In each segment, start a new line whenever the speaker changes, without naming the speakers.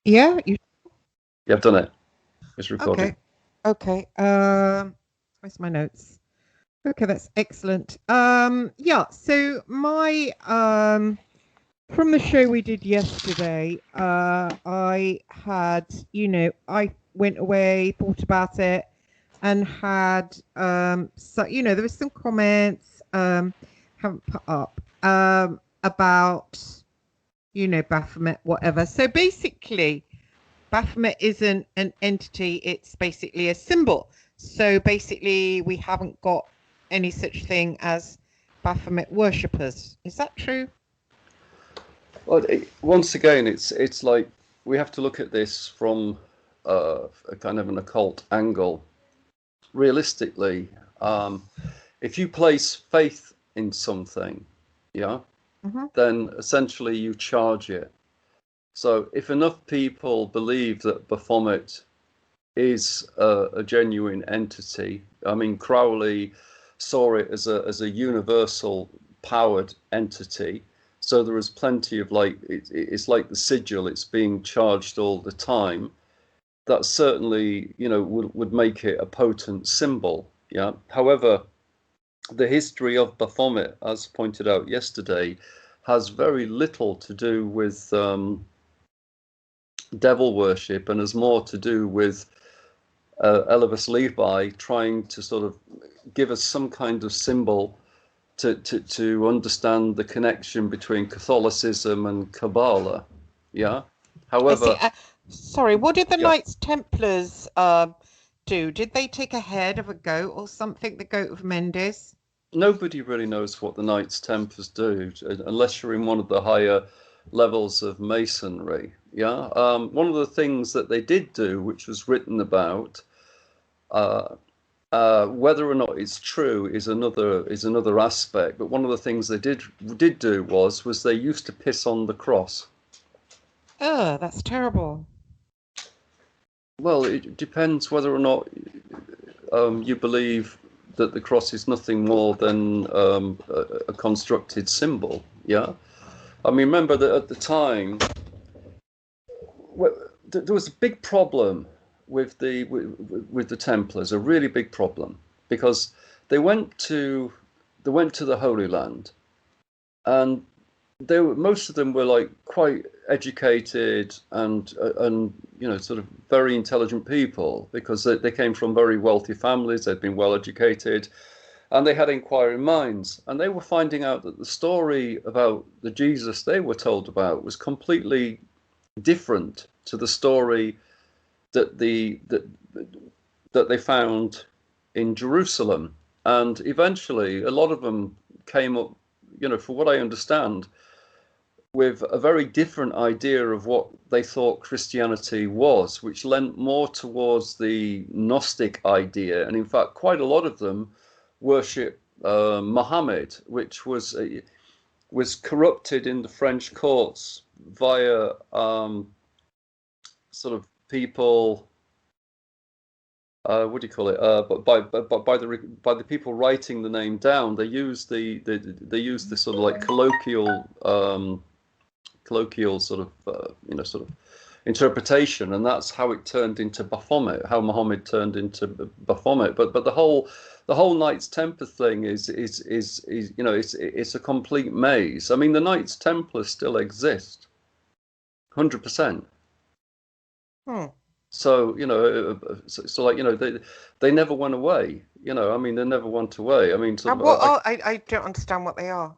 Yeah, you
Yeah, I've done it. It's recording.
okay. Where's my notes? Okay, that's excellent. Yeah, so my from the show we did yesterday, I had, I went away, thought about it, and had so there was some comments haven't put up about Baphomet, whatever. So basically, Baphomet isn't an entity, it's basically a symbol. So basically, we haven't got any such thing as Baphomet worshippers. Is that true?
Well, once again, it's like we have to look at this from a kind of an occult angle. Realistically, if you place faith in something, yeah, then essentially you charge it. So if enough people believe that Baphomet is a genuine entity, I mean, Crowley saw it as a universal powered entity. So there is plenty of it's like the sigil, it's being charged all the time. That certainly, would make it a potent symbol. Yeah. However, the history of Baphomet, as pointed out yesterday, has very little to do with devil worship and has more to do with Elvis Levi trying to sort of give us some kind of symbol to understand the connection between Catholicism and Kabbalah. Yeah.
I see.
However,
Sorry, what did the
yeah,
Knights Templars do? Did they take a head of a goat or something? The goat of Mendes?
nobody really knows what the Knights Templars do unless you're in one of the higher levels of masonry. Yeah. One of the things that they did do, which was written about, whether or not it's true is another aspect. But one of the things they did do was they used to piss on the cross.
Oh, that's terrible.
Well, it depends whether or not you believe that the cross is nothing more than a constructed symbol. Yeah, I mean, remember that at the time, there was a big problem with the Templars, a really big problem, because they went to the Holy Land, and most of them were like quite educated and sort of very intelligent people, because they came from very wealthy families, they'd been well educated, and they had inquiring minds, and they were finding out that the story about the Jesus they were told about was completely different to the story that that they found in Jerusalem. And eventually a lot of them came up, for what I understand, with a very different idea of what they thought Christianity was, which lent more towards the Gnostic idea. And in fact, quite a lot of them worship Muhammad, which was corrupted in the French courts via sort of people. What do you call it? But by the people writing the name down, they use the sort of like colloquial sort of sort of interpretation, and that's how it turned into Baphomet, how Muhammad turned into Baphomet. But the whole Knights Templar thing is it's a complete maze. I mean, the Knights Templar still exist, 100%. So they never went away. I mean, they never went away. I mean,
I don't understand what they are.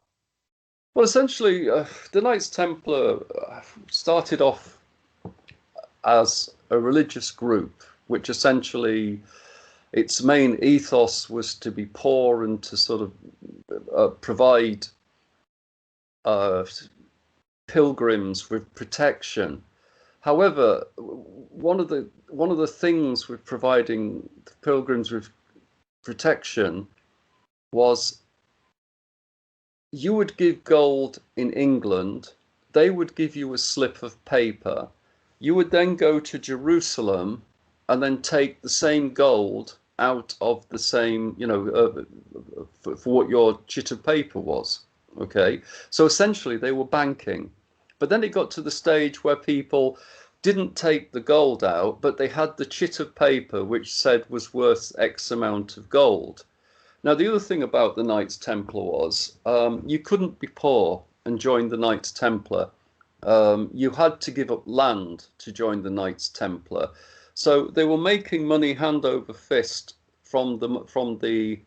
Well, essentially, the Knights Templar started off as a religious group, which essentially its main ethos was to be poor and to sort of provide pilgrims with protection. However, one of the things with providing pilgrims with protection was you would give gold in England, they would give you a slip of paper. You would then go to Jerusalem and then take the same gold out of the same, for what your chit of paper was. Okay, so essentially they were banking. But then it got to the stage where people didn't take the gold out, but they had the chit of paper which said was worth X amount of gold. Now, the other thing about the Knights Templar was you couldn't be poor and join the Knights Templar. You had to give up land to join the Knights Templar. So they were making money hand over fist from the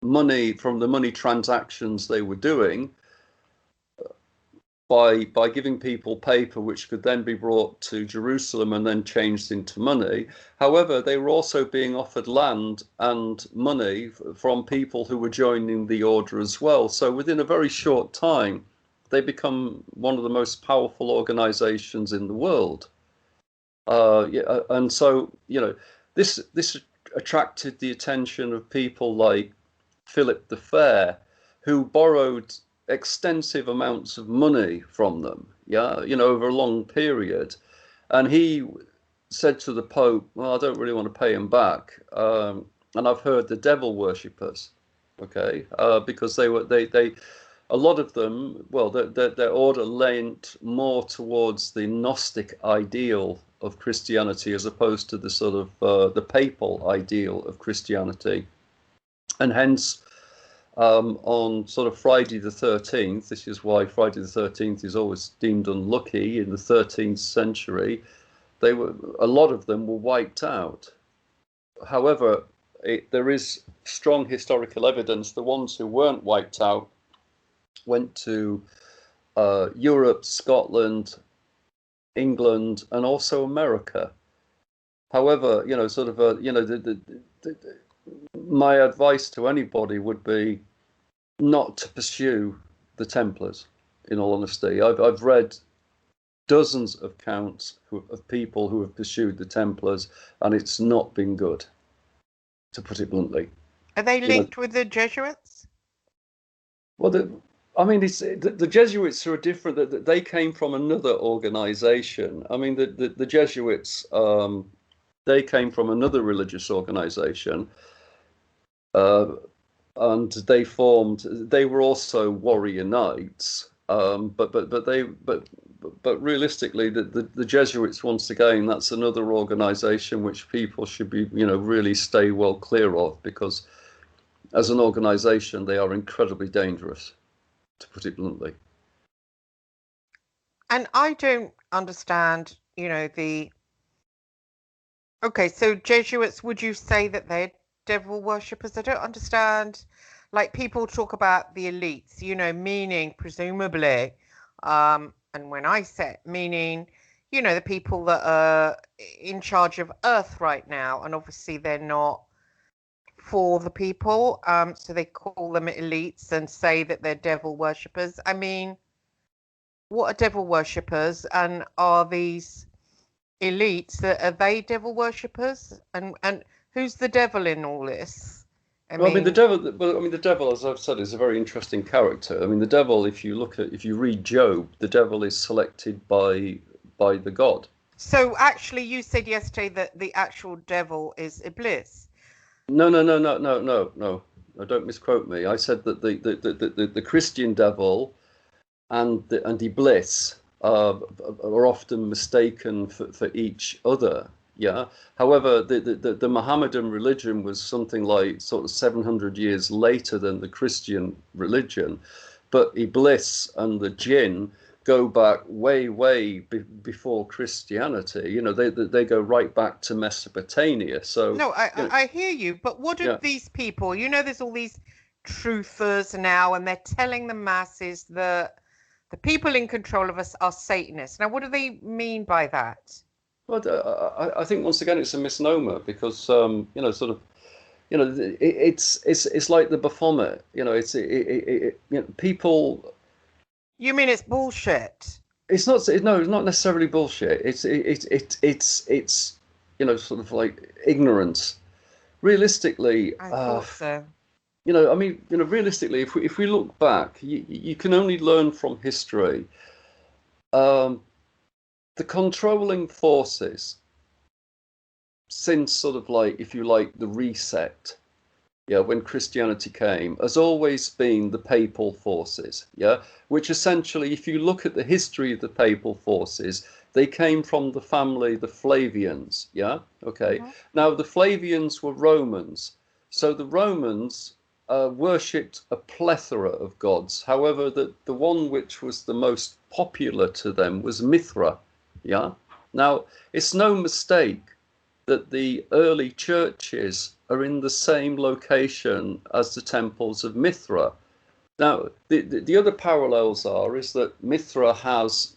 money transactions they were doing by giving people paper which could then be brought to Jerusalem and then changed into money. However, they were also being offered land and money from people who were joining the order as well. So within a very short time, they become one of the most powerful organizations in the world. And so, this attracted the attention of people like Philip the Fair, who borrowed extensive amounts of money from them, over a long period. And he said to the Pope, well, I don't really want to pay him back. And I've heard the devil worshippers, okay, because a lot of them, well, their order leant more towards the Gnostic ideal of Christianity as opposed to the sort of the papal ideal of Christianity. And hence, on sort of Friday the 13th, this is why Friday the 13th is always deemed unlucky in the 13th century, a lot of them were wiped out. However, there is strong historical evidence the ones who weren't wiped out went to Europe, Scotland, England, and also America. However, my advice to anybody would be not to pursue the Templars, in all honesty. I've read dozens of accounts of people who have pursued the Templars, and it's not been good, to put it bluntly.
Are they linked with the Jesuits?
Well, the Jesuits are different. They came from another organization. I mean, the Jesuits, they came from another religious organization. And they were also warrior knights, but realistically, the Jesuits, once again, that's another organization which people should be, really stay well clear of, because as an organization, they are incredibly dangerous, to put it bluntly.
And I don't understand, okay, so Jesuits, would you say that they're devil worshippers? I don't understand. Like, people talk about the elites, meaning presumably, and when I say meaning, the people that are in charge of Earth right now, and obviously they're not for the people, so they call them elites and say that they're devil worshippers. I mean, what are devil worshippers, and are these elites, are they devil worshippers, and who's the devil in all this?
The devil, as I've said, is a very interesting character. I mean, the devil, if you read Job, the devil is selected by the god.
So actually, you said yesterday that the actual devil is Iblis.
No. Don't misquote me. I said that the Christian devil and Iblis are often mistaken for each other. Yeah. However, the Mohammedan religion was something like sort of 700 years later than the Christian religion, but Iblis and the jinn go back way before Christianity. They go right back to Mesopotamia. So
no, I hear you, but what do these people? There's all these truthers now, and they're telling the masses that the people in control of us are Satanists. Now, what do they mean by that?
Well, I think once again it's a misnomer, because it's like the Baphomet. People.
You mean it's bullshit?
It's not. No, it's not necessarily bullshit. It's sort of like ignorance. Realistically,
I thought so.
Realistically, if we look back, you can only learn from history. The controlling forces since sort of like, if you like, the reset, when Christianity came, has always been the papal forces, which essentially, if you look at the history of the papal forces, they came from the family, the Flavians. Yeah, okay.
Mhm.
Now the Flavians were Romans, so the Romans worshipped a plethora of gods. However, the one which was the most popular to them was Mithra. Yeah. Now it's no mistake that the early churches are in the same location as the temples of Mithra. Now, the other parallels is that Mithra has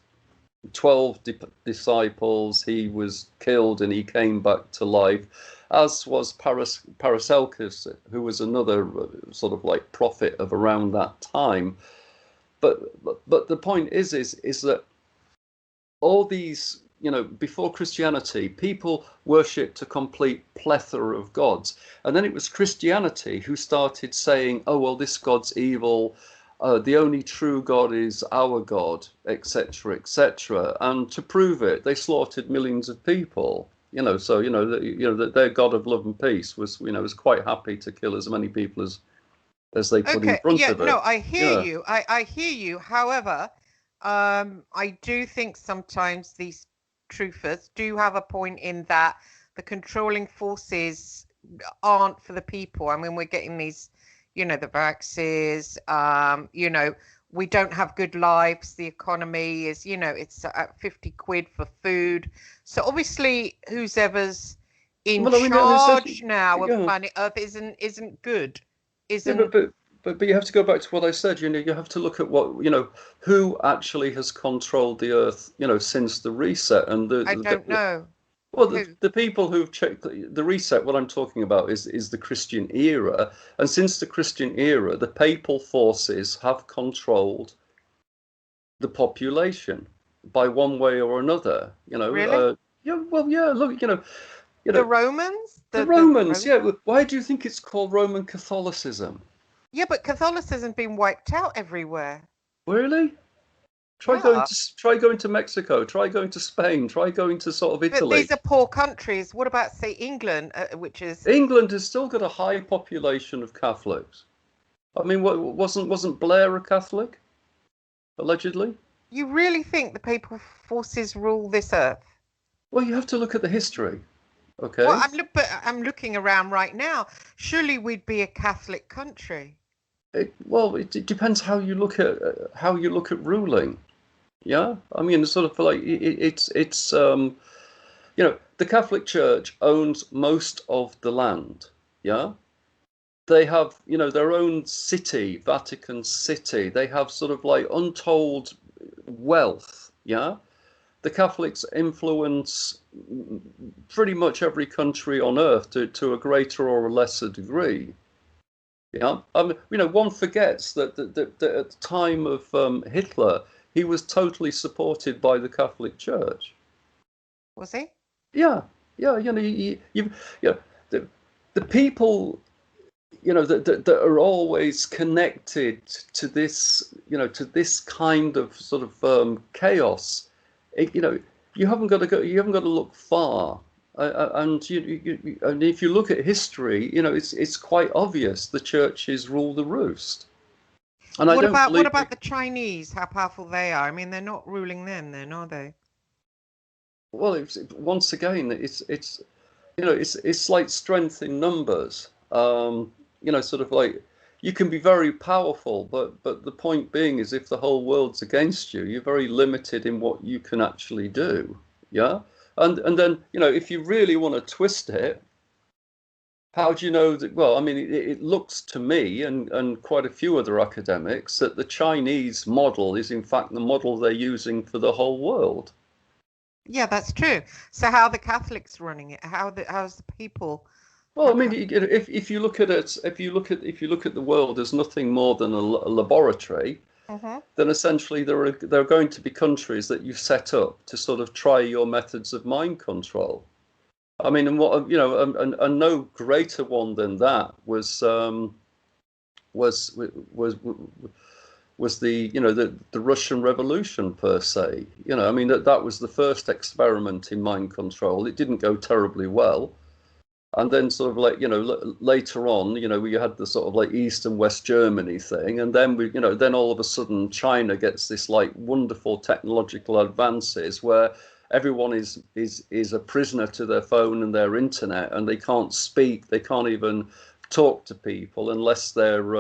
12 disciples. He was killed and he came back to life, as was Paracelsus, who was another sort of like prophet of around that time. But the point is that all these, before Christianity, people worshipped a complete plethora of gods. And then it was Christianity who started saying, oh, well, this god's evil. The only true God is our God, etc., etc. And to prove it, they slaughtered millions of people. So their God of love and peace was quite happy to kill as many people as they put in
Okay,
front
yeah,
of
no,
it.
I hear you. I hear you. However, I do think sometimes these truthers do have a point in that the controlling forces aren't for the people. I mean, we're getting these, the vaxes, we don't have good lives. The economy is, it's at 50 quid for food. So obviously, who's ever's in
Well, I mean, they said,
charge now of
yeah.
planet Earth isn't good,
Yeah,
isn't.
but you have to go back to what I said. You have to look at who actually has controlled the Earth, since the reset. And
I don't know
well,
who.
the people who've checked the reset. What I'm talking about is the Christian era, and since the Christian era, the papal forces have controlled the population by one way or another.
Really?
Yeah, well, yeah. Look,
The Romans?
the
The
Romans.
Romans?
Yeah, why do you think it's called Roman Catholicism?
Yeah, but Catholicism's been wiped out everywhere.
Really?
Yeah.
Try going to Mexico. Try going to Spain. Try going to sort of
But
Italy.
these are poor countries. What about, say, England, which is.
England has still got a high population of Catholics. I mean, wasn't Blair a Catholic allegedly?
You really think the papal forces rule this earth?
Well, you have to look at the history.
Well,
Okay.
but I'm looking around right now. Surely we'd be a Catholic country.
It depends how you look at ruling. Yeah. I mean, it's sort of like it's the Catholic Church owns most of the land. Yeah. They have, their own city, Vatican City. They have sort of like untold wealth. Yeah. The Catholics influence pretty much every country on earth to a greater or a lesser degree. Yeah. One forgets that at the time of Hitler, he was totally supported by the Catholic Church.
Was he?
Yeah. Yeah. The people that are always connected to this, to this kind of sort of chaos. You haven't got to go. You haven't got to look far. And and if you look at history, it's quite obvious the churches rule the roost. And I don't
What
believe.
about the Chinese? How powerful they are? I mean, they're not ruling them then, are they?
Well, once again, it's like strength in numbers. Sort of like you can be very powerful, but the point being is if the whole world's against you, you're very limited in what you can actually do. Yeah, and then if you really want to twist it, how do you know that? Well, I mean, it looks to me and quite a few other academics that the Chinese model is in fact the model they're using for the whole world.
Yeah, that's true. So how are the Catholics running it? How's the people?
Well, I mean, if you look at it, if you look at the world as nothing more than a laboratory,
Mm-hmm.
then essentially there are going to be countries that you set up to sort of try your methods of mind control. I mean, and what and no greater one than that was was the the Russian Revolution per se. I mean that was the first experiment in mind control. It didn't go terribly well. And then sort of like, later on, we had the sort of like East and West Germany thing. And then then all of a sudden China gets this like wonderful technological advances where everyone is a prisoner to their phone and their internet, and they can't speak, they can't even talk to people unless they're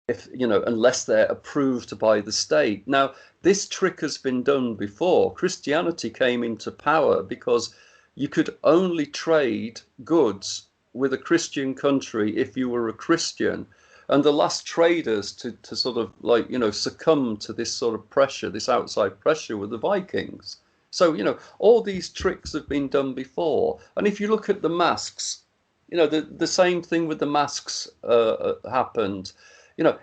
unless they're approved by the state. Now, this trick has been done before. Christianity came into power because you could only trade goods with a Christian country if you were a Christian. And the last traders to sort of succumb to this sort of pressure, this outside pressure, were the Vikings. So, all these tricks have been done before. And if you look at the masks, the same thing with the masks happened.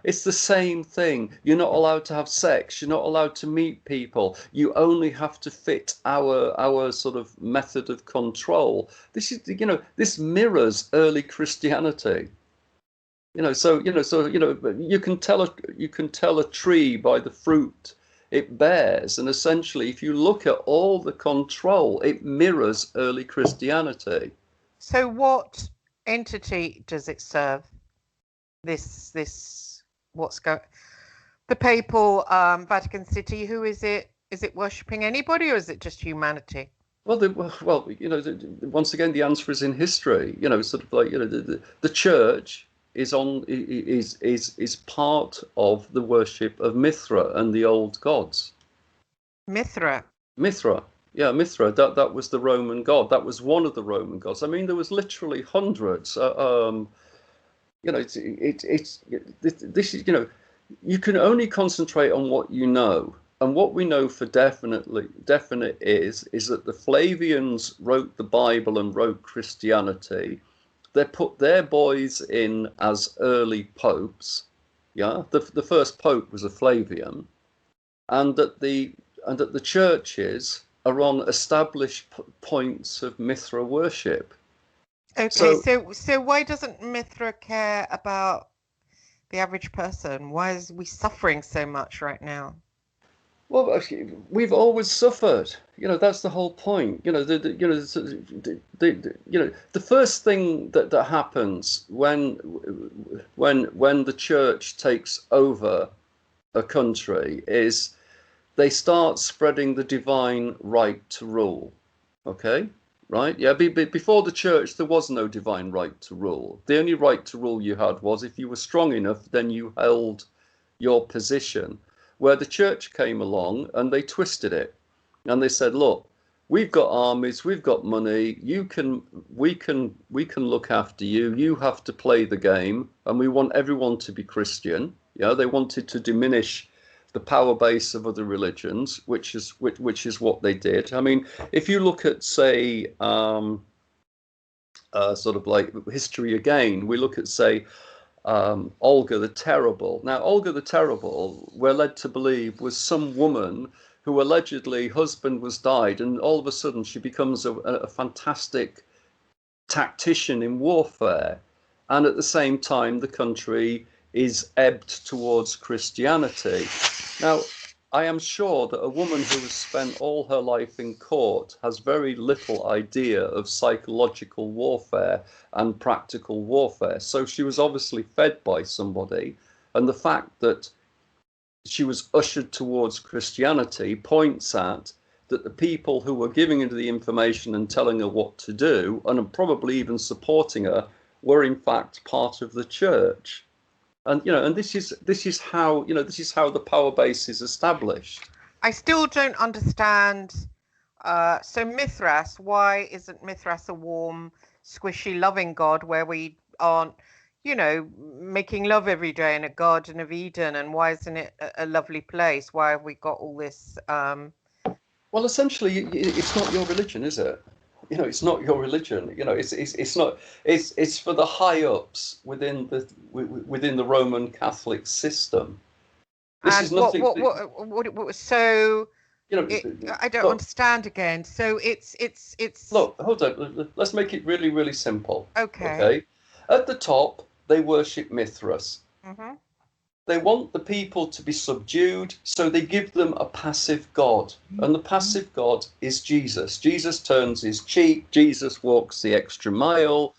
It's the same thing. You're not allowed to have sex. You're not allowed to meet people. You only have to fit our sort of method of control. This mirrors early Christianity. You can tell a tree by the fruit it bears, and essentially, if you look at all the control, it mirrors early Christianity.
So, what entity does it serve? The Papal Vatican City? Who is it? Is it worshipping anybody, or is it just humanity?
Well, once again, the answer is in history. Sort of like the church is part of the worship of Mithra and the old gods.
Mithra.
Yeah, Mithra. That was the Roman god. That was one of the Roman gods. I mean, there was literally hundreds. This is, you can only concentrate on what you know. And what we know for definite is that the Flavians wrote the Bible and wrote Christianity. They put their boys in as early popes. Yeah, the first pope was a Flavian, and that the churches are on established points of Mithra worship.
Okay, so why doesn't Mithra care about the average person? Why is we suffering so much right now?
Well, we've always suffered. That's the whole point. The first thing that happens when the church takes over a country is they start spreading the divine right to rule. Okay, right? Yeah. Before the church, there was no divine right to rule. The only right to rule you had was if you were strong enough, then you held your position. Where the church came along and they twisted it, and they said, "Look, we've got armies, we've got money. We can look after you. You have to play the game, and we want everyone to be Christian." Yeah, they wanted to diminish the power base of other religions, which is what they did. I mean, if you look at, say, sort of like history again, we look at, say, Olga the Terrible. Now, Olga the Terrible, we're led to believe, was some woman who allegedly husband was died, and all of a sudden she becomes a fantastic tactician in warfare, and at the same time the country is ebbed towards Christianity. Now, I am sure that a woman who has spent all her life in court has very little idea of psychological warfare and practical warfare. So she was obviously fed by somebody. And the fact that she was ushered towards Christianity points at that the people who were giving her the information and telling her what to do, and probably even supporting her, were in fact part of the church. And and this is how the power base is established.
I still don't understand. So Mithras, why isn't Mithras a warm, squishy, loving god where we aren't, making love every day in a Garden of Eden? And why isn't it a lovely place? Why have we got all this?
Well, essentially, it's not your religion, is it? It's not your religion. It's not. It's for the high ups within the Roman Catholic system. This is nothing.
So I don't understand again. So it's.
Look, hold on. Let's make it really, really simple.
Okay.
At the top, they worship Mithras.
Mm-hmm.
They want the people to be subdued, so they give them a passive god. And the passive god is Jesus. Jesus turns his cheek. Jesus walks the extra mile.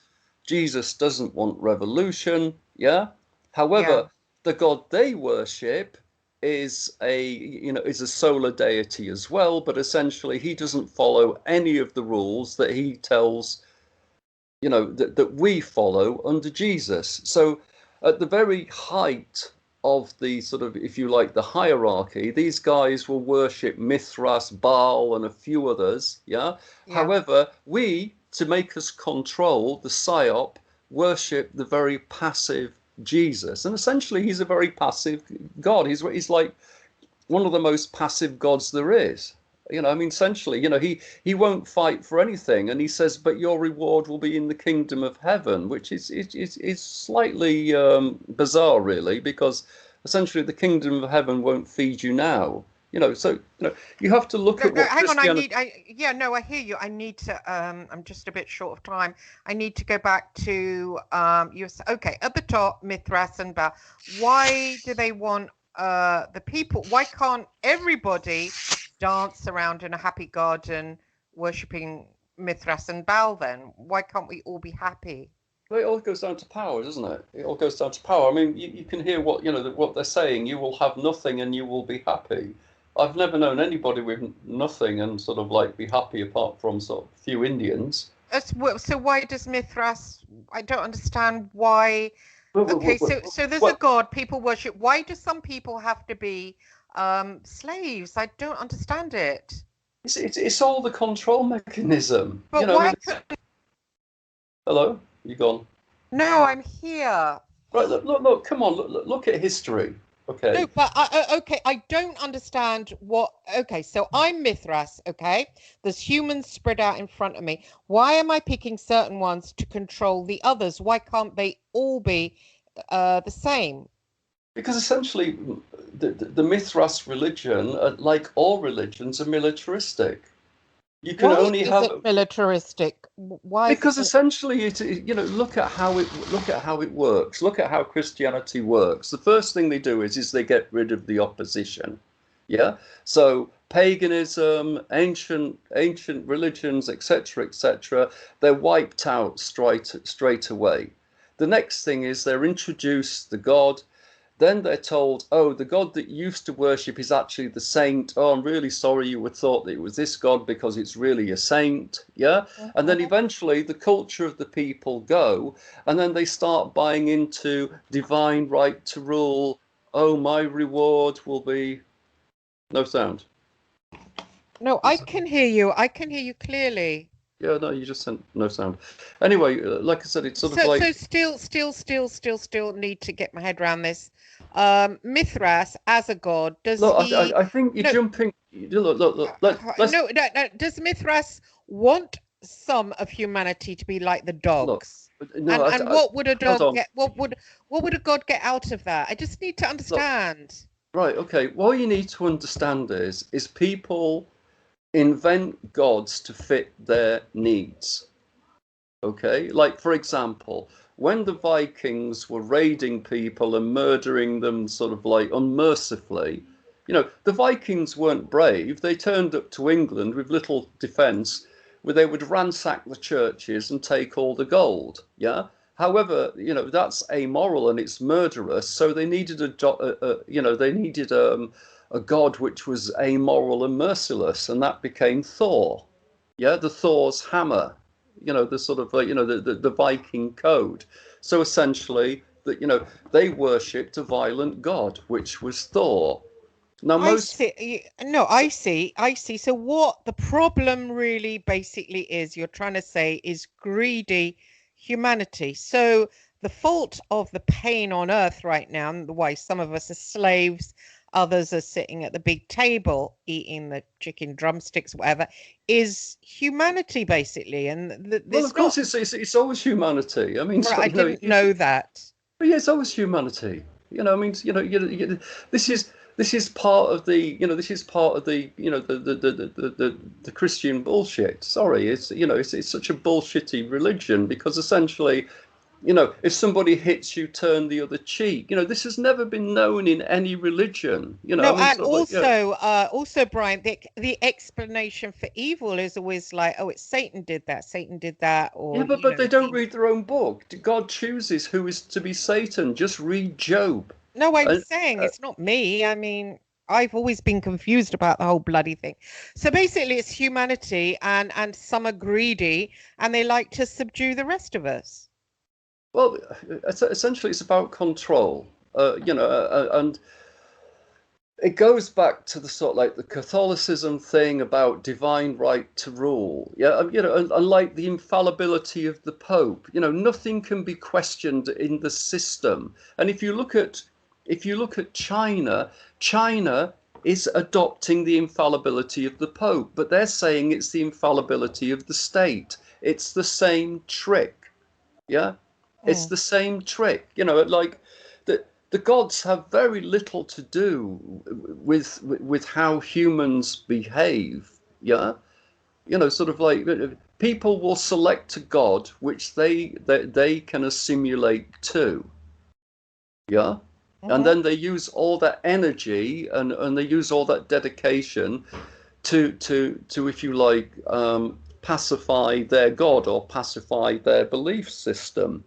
Jesus doesn't want revolution. Yeah. However, the god they worship is a solar deity as well, but essentially he doesn't follow any of the rules that he tells, that we follow under Jesus. So at the very height of the sort of, if you like, the hierarchy, these guys will worship Mithras, Baal, and a few others. Yeah. However, we, to make us control the psyop, worship the very passive Jesus, and essentially he's a very passive God. He's like one of the most passive gods there is. I mean, essentially, he won't fight for anything, and he says, "But your reward will be in the kingdom of heaven," which is slightly bizarre, really, because essentially the kingdom of heaven won't feed you now. So you have to look at what
hang on.
Christianity.
I hear you. I need to. I'm just a bit short of time. I need to go back to okay, at the top, Mithras and Baal. Why do they want the people? Why can't everybody dance around in a happy garden worshipping Mithras and Baal? Then why can't we all be happy?
Well, it all goes down to power, doesn't it? It all goes down to power. I mean, you can hear what they're saying. You will have nothing and you will be happy. I've never known anybody with nothing and sort of like be happy apart from sort of a few Indians.
So why does Mithras? I don't understand why. Okay, so there's a god people worship. Why do some people have to be slaves? I don't understand it.
It's all the control mechanism.
But why?
Hello, you gone?
No, I'm here.
Right, look, come on, look at history. Okay.
No, but I don't understand what. Okay, so I'm Mithras. Okay, there's humans spread out in front of me. Why am I picking certain ones to control the others? Why can't they all be the same?
Because essentially, the Mithras religion, like all religions, are militaristic. You can only have
it militaristic. Why?
Because essentially, look at how it works. Look at how Christianity works. The first thing they do is they get rid of the opposition. Yeah. So paganism, ancient religions, etc., they're wiped out straight away. The next thing is they're introduced the god. Then they're told, oh, the god that you used to worship is actually the saint. Oh, I'm really sorry you would thought that it was this god because it's really a saint. Yeah. And then eventually the culture of the people go, and then they start buying into divine right to rule. Oh, my reward will be no sound.
No, I can hear you. I can hear you clearly.
Yeah, no, you just sent no sound. Anyway, like I said, it's sort of like...
So still need to get my head around this. Mithras as a god, does he...
I think you're jumping... Look, let's...
No, does Mithras want some of humanity to be like the dogs? Look, what would a dog get? What would a god get out of that? I just need to understand.
Right, okay. What you need to understand is people invent gods to fit their needs. Okay, like for example, when the Vikings were raiding people and murdering them sort of like unmercifully, the Vikings weren't brave. They turned up to England with little defense, where they would ransack the churches and take all the gold. Yeah. However, that's amoral and it's murderous. So they needed a god which was amoral and merciless, and that became Thor. Yeah, the Thor's hammer. The sort of the Viking code. So essentially, they worshipped a violent god, which was Thor. Now
I see. So what the problem really basically is, you're trying to say, is greedy humanity. So the fault of the pain on earth right now, and why some of us are slaves, others are sitting at the big table eating the chicken drumsticks, whatever, is humanity basically. And
well, of course, it's always humanity. I mean,
I didn't know that.
But yeah, it's always humanity. I mean, this is part of the the Christian bullshit. Sorry, it's such a bullshitty religion, because essentially, if somebody hits you, turn the other cheek. This has never been known in any religion.
No, and also, Brian, the explanation for evil is always like, oh, it's Satan did that, or
yeah, but they don't read their own book. God chooses who is to be Satan. Just read Job.
No, I'm
And,
saying it's not me. I mean, I've always been confused about the whole bloody thing. So basically, it's humanity, and some are greedy, and they like to subdue the rest of us.
well, essentially, it's about control. And it goes back to the sort of like the Catholicism thing about divine right to rule. Yeah, and like the infallibility of the Pope. Nothing can be questioned in the system. And if you look at China, China is adopting the infallibility of the Pope, but they're saying it's the infallibility of the state. It's the same trick. Yeah, it's
Mm.
the same trick. Like the gods have very little to do with how humans behave. Yeah, sort of like people will select a god which they can assimilate to. Yeah, and
Hmm.
then they use all that energy and they use all that dedication to if you like pacify their god or pacify their belief system.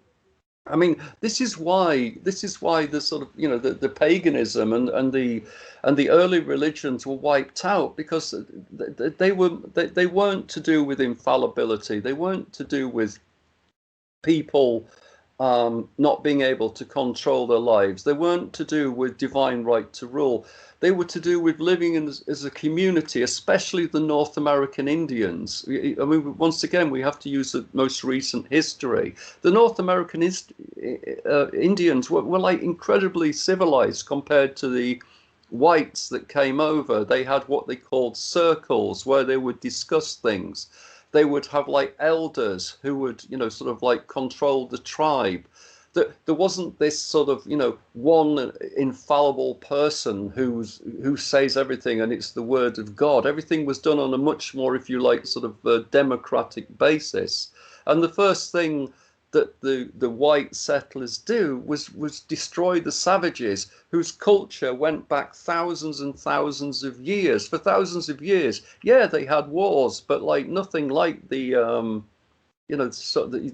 I mean, this is why the sort of the paganism and the early religions were wiped out, because they weren't to do with infallibility. They weren't to do with people not being able to control their lives. They weren't to do with divine right to rule. They were to do with living as a community, especially the North American Indians. I mean, once again, we have to use the most recent history. The North American Indians were like incredibly civilized compared to the whites that came over. They had what they called circles where they would discuss things. They would have like elders who would, sort of like control the tribe. That there wasn't this sort of, one infallible person who says everything and it's the word of God. Everything was done on a much more, if you like, sort of democratic basis. And the first thing that the white settlers do was destroy the savages whose culture went back thousands and thousands of years. For thousands of years, yeah, they had wars, but like nothing like the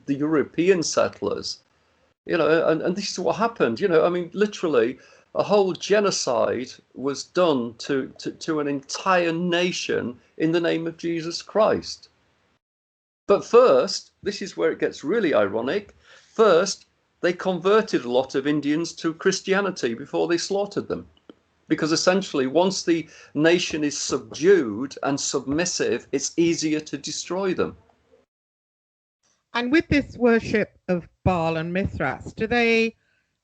European settlers. And this is what happened. I mean, literally, a whole genocide was done to an entire nation in the name of Jesus Christ. But first, this is where it gets really ironic. First, they converted a lot of Indians to Christianity before they slaughtered them. Because essentially, once the nation is subdued and submissive, it's easier to destroy them.
And with this worship of Baal and Mithras, do they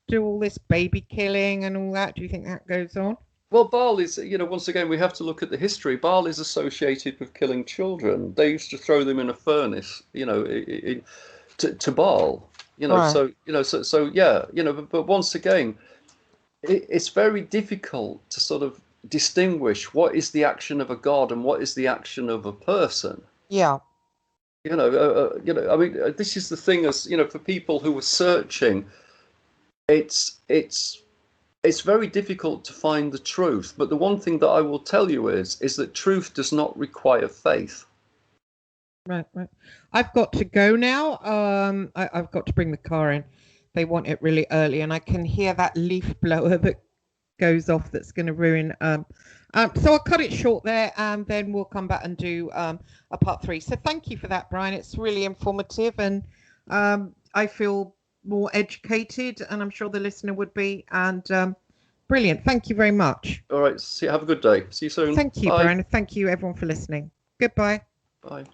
do all this baby killing and all that? Do you think that goes on?
Well, Baal is, once again, we have to look at the history. Baal is associated with killing children. They used to throw them in a furnace, to Baal.
Right.
So yeah, but once again, it's very difficult to sort of distinguish what is the action of a god and what is the action of a person.
Yeah.
I mean, this is the thing, as for people who are searching, it's it's it's very difficult to find the truth. But the one thing that I will tell you is that truth does not require faith.
Right, right. I've got to go now. I've got to bring the car in. They want it really early, and I can hear that leaf blower that goes off that's going to ruin. So I'll cut it short there, and then we'll come back and do a part 3. So thank you for that, Brian. It's really informative, and I feel more educated, and I'm sure the listener would be. And brilliant. Thank you very much.
All right. Have a good day. See you soon.
Thank you,
Bye.
Brian. Thank you, everyone, for listening. Goodbye.
Bye.